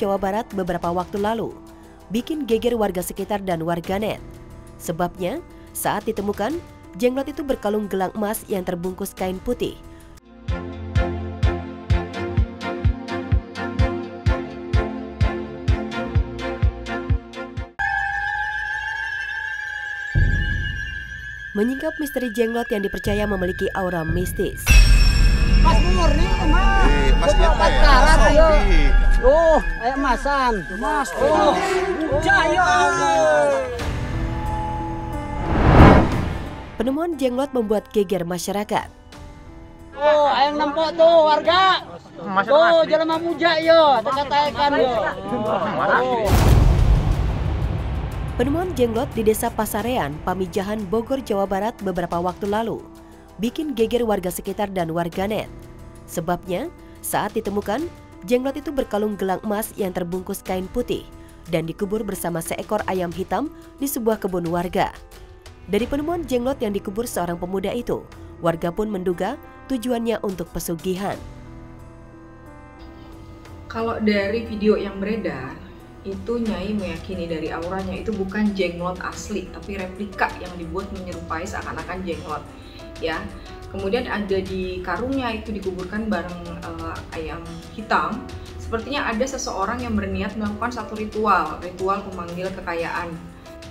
Jawa Barat beberapa waktu lalu bikin geger warga sekitar dan warganet. Sebabnya, saat ditemukan, jenglot itu berkalung gelang emas yang terbungkus kain putih. Menyingkap misteri jenglot yang dipercaya memiliki aura mistis. Mas murni Mas. Mas lihat ya. Oh, kayak emasan. Mas. Oh. Jaya. Penemuan jenglot membuat geger masyarakat. Oh, ayang nempok tuh warga. Tuh, jalan mamuja yo, tekatakan yo. Penemuan jenglot di Desa Pasarean, Pamijahan, Bogor, Jawa Barat beberapa waktu lalu bikin geger warga sekitar dan warganet. Sebabnya, saat ditemukan, jenglot itu berkalung gelang emas yang terbungkus kain putih dan dikubur bersama seekor ayam hitam di sebuah kebun warga. Dari penemuan jenglot yang dikubur seorang pemuda itu, warga pun menduga tujuannya untuk pesugihan. Kalau dari video yang beredar, itu Nyai meyakini dari auranya itu bukan jenglot asli, tapi replika yang dibuat menyerupai seakan-akan jenglot. Ya, kemudian ada di karungnya itu dikuburkan bareng ayam hitam. Sepertinya ada seseorang yang berniat melakukan satu ritual pemanggil kekayaan.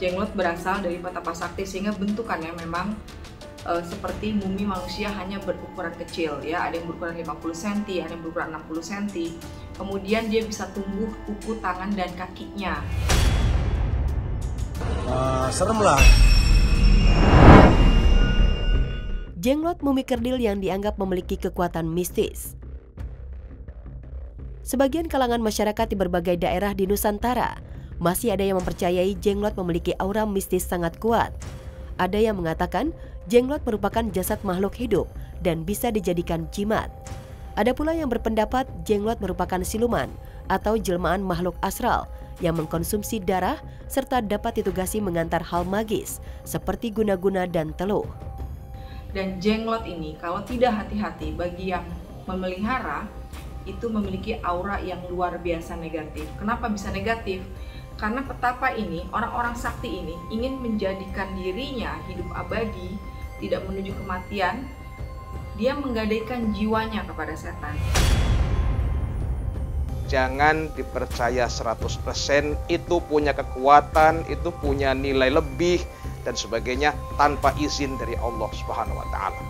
Jenglot berasal dari petapa sakti sehingga bentukannya memang seperti mumi manusia hanya berukuran kecil ya, ada yang berukuran 50 cm, ada yang berukuran 60 cm. Kemudian dia bisa tumbuh kuku tangan dan kakinya. Serem lah. Jenglot mumi kerdil yang dianggap memiliki kekuatan mistis. Sebagian kalangan masyarakat di berbagai daerah di Nusantara masih ada yang mempercayai jenglot memiliki aura mistis sangat kuat. Ada yang mengatakan jenglot merupakan jasad makhluk hidup dan bisa dijadikan jimat. Ada pula yang berpendapat jenglot merupakan siluman atau jelmaan makhluk astral yang mengkonsumsi darah serta dapat ditugasi mengantar hal magis seperti guna-guna dan teluh. Dan jenglot ini kalau tidak hati-hati bagi yang memelihara itu memiliki aura yang luar biasa negatif. Kenapa bisa negatif? Karena petapa ini, orang-orang sakti ini ingin menjadikan dirinya hidup abadi, tidak menuju kematian. Dia menggadaikan jiwanya kepada setan. Jangan dipercaya 100%, itu punya kekuatan, itu punya nilai lebih dan sebagainya tanpa izin dari Allah Subhanahu wa taala.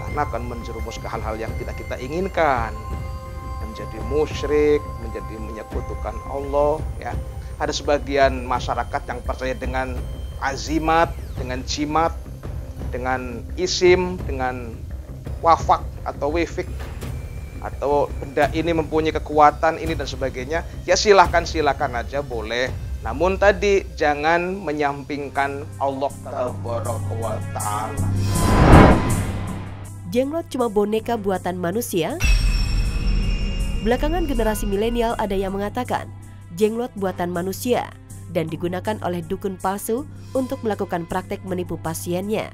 Karena akan menjerumus ke hal-hal yang tidak kita inginkan. Menjadi musyrik, menjadi menyekutukan Allah ya. Ada sebagian masyarakat yang percaya dengan azimat, dengan jimat, dengan isim, dengan wafak atau wifik, atau benda ini mempunyai kekuatan ini dan sebagainya. Ya silakan aja boleh. Namun tadi jangan menyampingkan Allah Taala. Jenglot cuma boneka buatan manusia? Belakangan generasi milenial ada yang mengatakan jenglot buatan manusia dan digunakan oleh dukun palsu untuk melakukan praktek menipu pasiennya.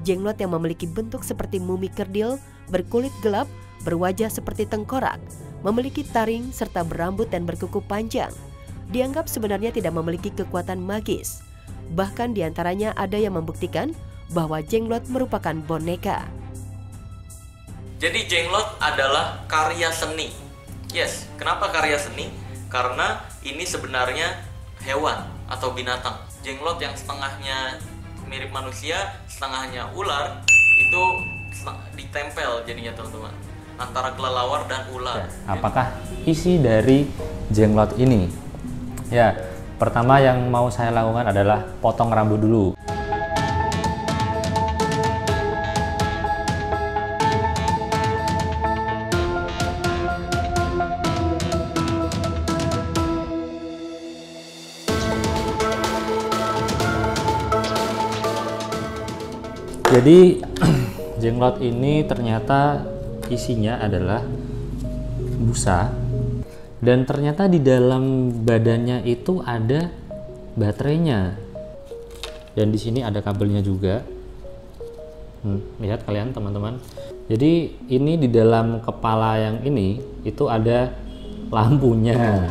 Jenglot yang memiliki bentuk seperti mumi kerdil, berkulit gelap, berwajah seperti tengkorak, memiliki taring serta berambut dan berkuku panjang, dianggap sebenarnya tidak memiliki kekuatan magis. Bahkan diantaranya ada yang membuktikan bahwa jenglot merupakan boneka. Jadi jenglot adalah karya seni. Yes, kenapa karya seni? Karena ini sebenarnya hewan atau binatang. Jenglot yang setengahnya mirip manusia, setengahnya ular, itu ditempel jadinya teman-teman, antara kelelawar dan ular. Apakah isi dari jenglot ini? Ya, pertama yang mau saya lakukan adalah potong rambut dulu. Jadi jenglot ini ternyata isinya adalah busa dan ternyata di dalam badannya itu ada baterainya dan di sini ada kabelnya juga. Lihat kalian teman-teman. Jadi ini di dalam kepala yang ini itu ada lampunya.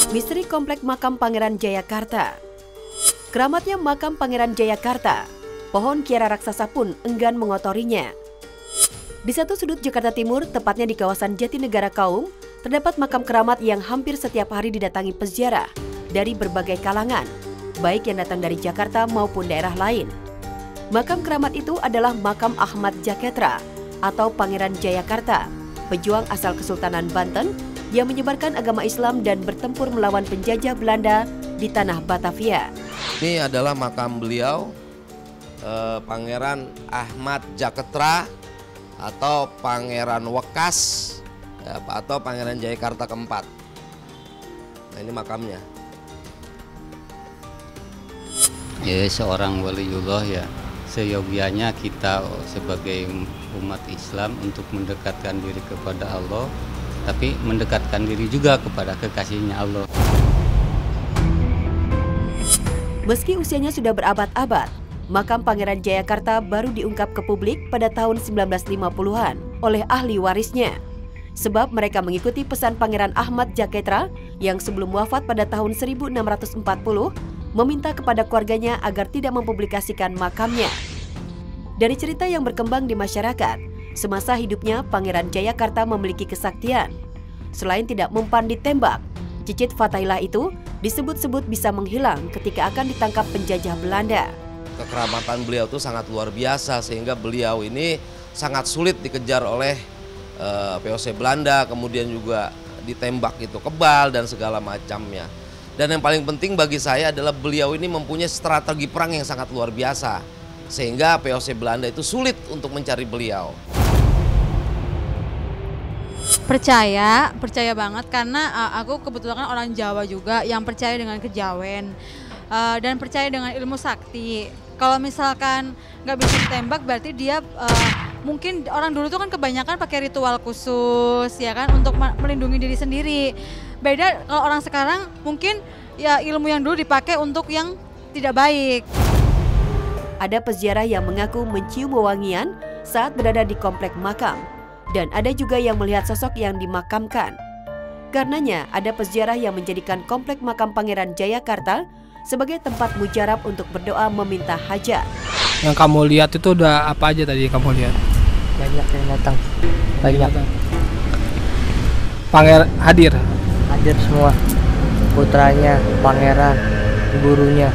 Misteri Komplek Makam Pangeran Jayakarta. Keramatnya makam Pangeran Jayakarta, pohon kiara raksasa pun enggan mengotorinya. Di satu sudut Jakarta Timur, tepatnya di kawasan Jatinegara Kaum, terdapat makam keramat yang hampir setiap hari didatangi peziarah dari berbagai kalangan, baik yang datang dari Jakarta maupun daerah lain. Makam keramat itu adalah makam Ahmad Jaketra atau Pangeran Jayakarta, pejuang asal Kesultanan Banten yang menyebarkan agama Islam dan bertempur melawan penjajah Belanda di tanah Batavia. Ini adalah makam beliau, Pangeran Ahmad Jaketra atau Pangeran Wekas ya, atau Pangeran Jayakarta keempat. Nah, ini makamnya. Ya, seorang waliullah ya, seyogianya kita sebagai umat Islam untuk mendekatkan diri kepada Allah, tapi mendekatkan diri juga kepada kekasihnya Allah. Meski usianya sudah berabad-abad, makam Pangeran Jayakarta baru diungkap ke publik pada tahun 1950-an oleh ahli warisnya. Sebab mereka mengikuti pesan Pangeran Ahmad Jaketra yang sebelum wafat pada tahun 1640 meminta kepada keluarganya agar tidak mempublikasikan makamnya. Dari cerita yang berkembang di masyarakat, semasa hidupnya Pangeran Jayakarta memiliki kesaktian. Selain tidak mempan ditembak, cicit Fatailah itu disebut-sebut bisa menghilang ketika akan ditangkap penjajah Belanda. Kekeramatan beliau itu sangat luar biasa sehingga beliau ini sangat sulit dikejar oleh VOC Belanda, kemudian juga ditembak itu kebal dan segala macamnya. Dan yang paling penting bagi saya adalah beliau ini mempunyai strategi perang yang sangat luar biasa sehingga VOC Belanda itu sulit untuk mencari beliau. Percaya banget karena aku kebetulan orang Jawa juga yang percaya dengan kejawen dan percaya dengan ilmu sakti. Kalau misalkan nggak bisa ditembak berarti dia mungkin orang dulu tuh kan kebanyakan pakai ritual khusus ya kan untuk melindungi diri sendiri. Beda kalau orang sekarang mungkin ya ilmu yang dulu dipakai untuk yang tidak baik. Ada peziarah yang mengaku mencium wewangian saat berada di komplek makam. Dan ada juga yang melihat sosok yang dimakamkan. Karenanya ada peziarah yang menjadikan komplek makam Pangeran Jayakarta sebagai tempat mujarab untuk berdoa meminta hajat. Yang kamu lihat itu udah apa aja tadi kamu lihat? Banyak yang datang. Banyak. Pangeran hadir semua. Putranya, pangeran, gurunya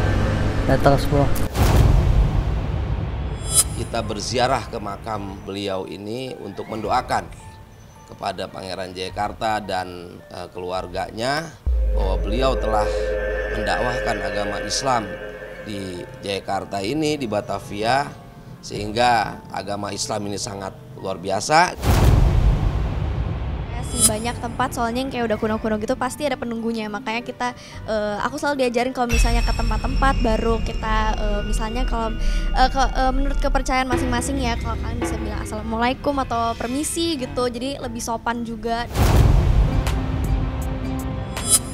datang semua. Kita berziarah ke makam beliau ini untuk mendoakan kepada Pangeran Jayakarta dan keluarganya bahwa beliau telah mendakwahkan agama Islam di Jayakarta ini, di Batavia, sehingga agama Islam ini sangat luar biasa. Banyak tempat soalnya yang kayak udah kuno-kuno gitu pasti ada penunggunya, makanya kita aku selalu diajarin kalau misalnya ke tempat-tempat baru kita misalnya kalau menurut kepercayaan masing-masing ya, kalau kalian bisa bilang assalamualaikum atau permisi gitu, jadi lebih sopan juga.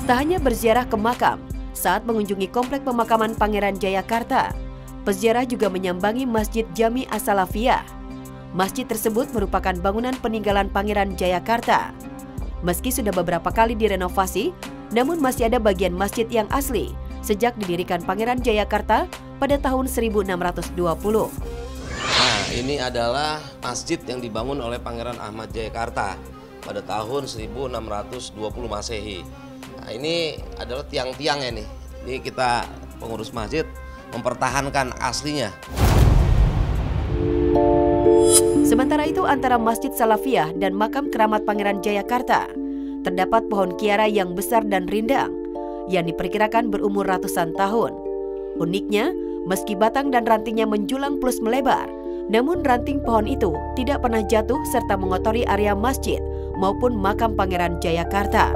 Tak hanya berziarah ke makam, saat mengunjungi komplek pemakaman Pangeran Jayakarta, peziarah juga menyambangi Masjid Jami As-Salafiyah. Masjid tersebut merupakan bangunan peninggalan Pangeran Jayakarta. Meski sudah beberapa kali direnovasi, namun masih ada bagian masjid yang asli sejak didirikan Pangeran Jayakarta pada tahun 1620. Nah, ini adalah masjid yang dibangun oleh Pangeran Ahmad Jayakarta pada tahun 1620 Masehi. Nah, ini adalah tiang-tiangnya nih. Ini kita pengurus masjid mempertahankan aslinya. Sementara itu antara Masjid Salafiyah dan makam keramat Pangeran Jayakarta terdapat pohon kiara yang besar dan rindang yang diperkirakan berumur ratusan tahun. Uniknya, meski batang dan rantingnya menjulang plus melebar, namun ranting pohon itu tidak pernah jatuh serta mengotori area masjid maupun makam Pangeran Jayakarta.